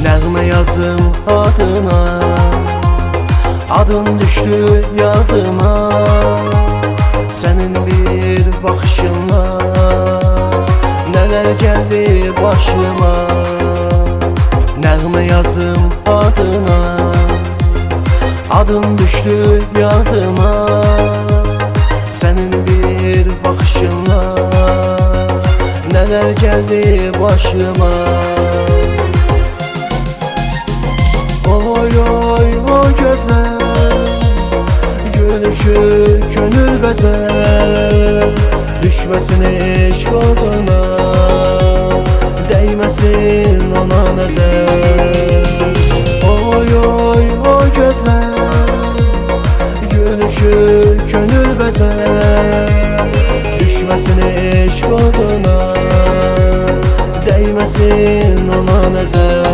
Nəğmə yazdım adına, adın düştü yadıma. Senin bir bakışınla neler geldi başıma. Nəğmə yazdım adına, adın düştü yadıma. Senin bir bakışınla neler geldi başıma. Oy oy o gözler, gülüşü gönül bezer. Düşmesin eşk oduna, değmesin ona nezer. Oy oy o gözler, gülüşü gönül bezer. Düşmesin eşk oduna, değmesin ona nezer.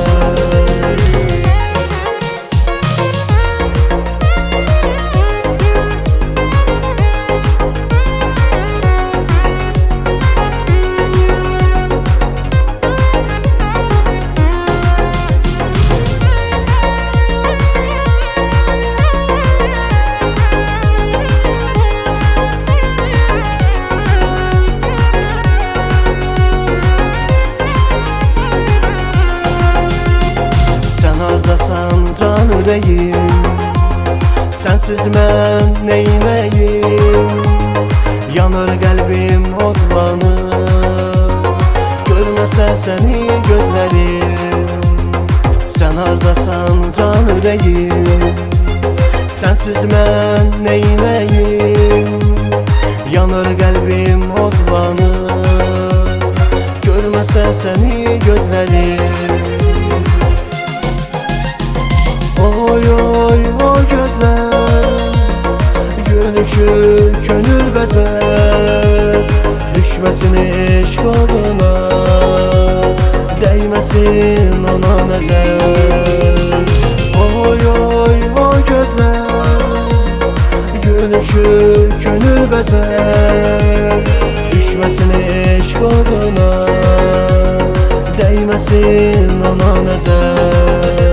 Hardasan can ürəyim, sensiz mən neyləyim? Yanır qəlbim odlanır, görməsə səni gözlərim. Sen hardasan can ürəyim, sensiz mən neyləyim? Yanır qəlbim odlanır, görməsə səni gözlərim. Oy oy o gözler, gülüşü gönül bezer. Düşmesin eşk oduna, değmesin ona nezer. Oy oy o gözler, gülüşü gönül bezer. Düşmesin eşk oduna, değmesin ona nezer.